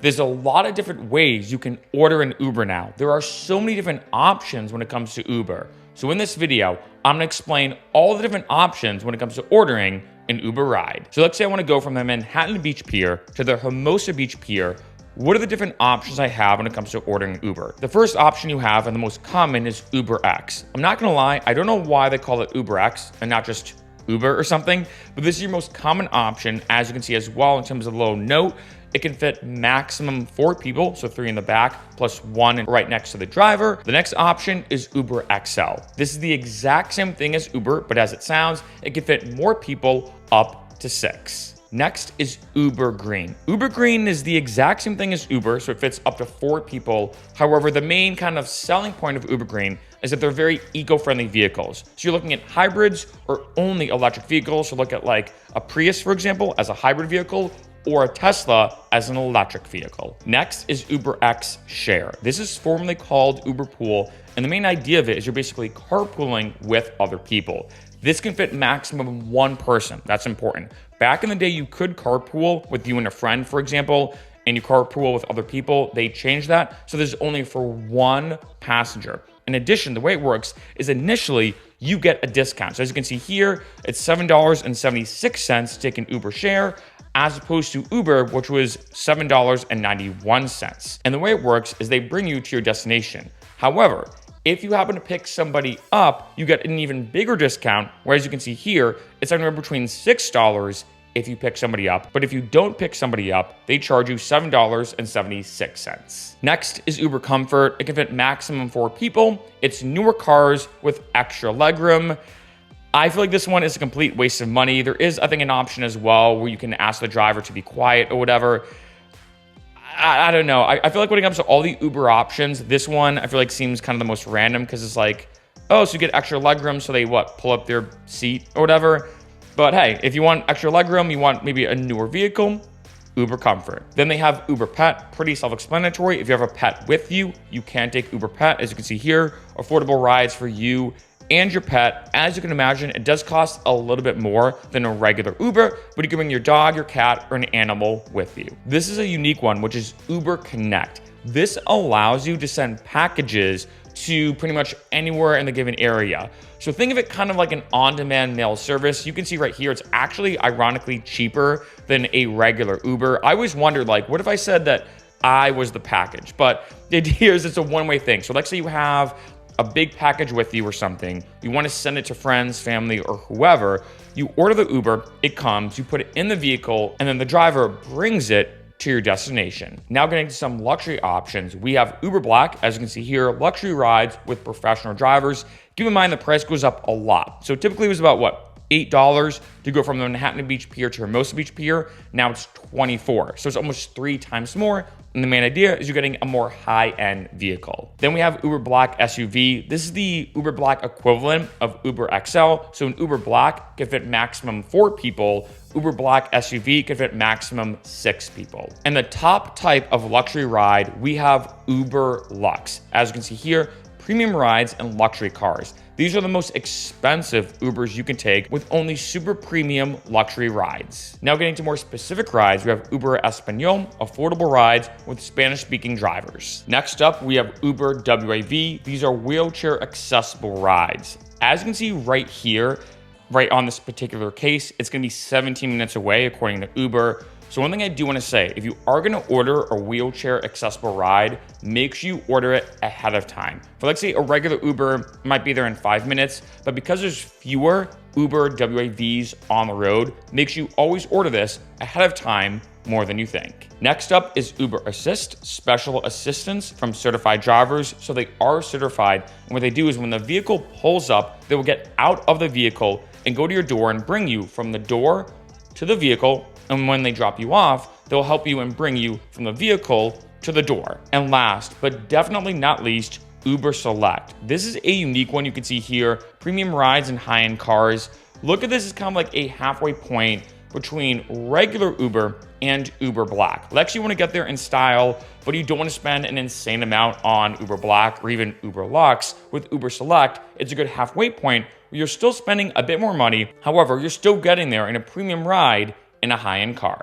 There's a lot of different ways you can order an Uber now. There are so many different options when it comes to Uber. So in this video, I'm gonna explain all the different options when it comes to ordering an Uber ride. So let's say I wanna go from the Manhattan Beach Pier to the Hermosa Beach Pier. What are the different options I have when it comes to ordering Uber? The first option you have, and the most common, is UberX. I'm not gonna lie, I don't know why they call it UberX and not just Uber or something, but this is your most common option, as you can see as well in terms of low note. It can fit maximum 4 people, so 3 in the back, plus 1 right next to the driver. The next option is UberXL. This is the exact same thing as Uber, but as it sounds, it can fit more people up to 6. Next is Uber Green. Uber Green is the exact same thing as Uber, so it fits up to 4 people. However, the main kind of selling point of Uber Green is that they're very eco-friendly vehicles. So you're looking at hybrids or only electric vehicles. So look at like a Prius, for example, as a hybrid vehicle, or a Tesla as an electric vehicle. Next is UberX Share. This is formerly called Uber Pool, and the main idea of it is you're basically carpooling with other people. This can fit maximum 1 person. That's important. Back in the day, you could carpool with you and a friend, for example, and you carpool with other people. They changed that, so there's only for 1 passenger. In addition, the way it works is initially you get a discount. So as you can see here, it's $7.76 to take an Uber Share, as opposed to Uber, which was $7.91. And the way it works is they bring you to your destination. However, if you happen to pick somebody up, you get an even bigger discount, where as you can see here, it's anywhere between $6 if you pick somebody up, but if you don't pick somebody up, they charge you $7.76. Next is Uber Comfort. It can fit maximum 4 people. It's newer cars with extra legroom. I feel like this one is a complete waste of money. There is, I think, an option as well where you can ask the driver to be quiet or whatever. I don't know. I feel like when it comes to all the Uber options, this one I feel like seems kind of the most random, because it's like, oh, so you get extra legroom, so they pull up their seat or whatever. But hey, if you want extra legroom, you want maybe a newer vehicle, Uber Comfort. Then they have Uber Pet, pretty self-explanatory. If you have a pet with you, you can take Uber Pet. As you can see here, affordable rides for you and your pet. As you can imagine, it does cost a little bit more than a regular Uber, but you can bring your dog, your cat, or an animal with you. This is a unique one, which is Uber Connect. This allows you to send packages to pretty much anywhere in the given area. So think of it kind of like an on-demand mail service. You can see right here, it's actually ironically cheaper than a regular Uber. I always wondered, like, what if I said that I was the package? But the idea is it's a one-way thing. So let's say you have a big package with you or something, you want to send it to friends, family, or whoever, you order the Uber, it comes, you put it in the vehicle, and then the driver brings it to your destination. Now getting to some luxury options, we have Uber Black. As you can see here, luxury rides with professional drivers. Keep in mind the price goes up a lot. So typically it was about $8 to go from the Manhattan Beach Pier to Hermosa Beach Pier. Now it's $24. So it's almost 3 times more. And the main idea is you're getting a more high-end vehicle. Then we have Uber Black SUV. This is the Uber Black equivalent of UberXL. So an Uber Black can fit maximum 4 people. Uber Black SUV can fit maximum 6 people. And the top type of luxury ride, we have Uber Lux. As you can see here, premium rides and luxury cars. These are the most expensive Ubers you can take, with only super premium luxury rides. Now getting to more specific rides, we have Uber Espanol, affordable rides with Spanish-speaking drivers. Next up, we have Uber WAV. These are wheelchair accessible rides. As you can see right here, right on this particular case, it's gonna be 17 minutes away according to Uber. So one thing I do want to say, if you are going to order a wheelchair accessible ride, make sure you order it ahead of time. For let's say a regular Uber might be there in 5 minutes, but because there's fewer Uber WAVs on the road, make sure you always order this ahead of time more than you think. Next up is Uber Assist, special assistance from certified drivers. So they are certified, and what they do is when the vehicle pulls up, they will get out of the vehicle and go to your door and bring you from the door to the vehicle. And when they drop you off, they'll help you and bring you from the vehicle to the door. And last, but definitely not least, Uber Select. This is a unique one you can see here. Premium rides and high-end cars. Look at this as kind of like a halfway point between regular Uber and Uber Black. You actually want to get there in style, but you don't want to spend an insane amount on Uber Black or even Uber Lux. With Uber Select, it's a good halfway point where you're still spending a bit more money. However, you're still getting there in a premium ride in a high-end car.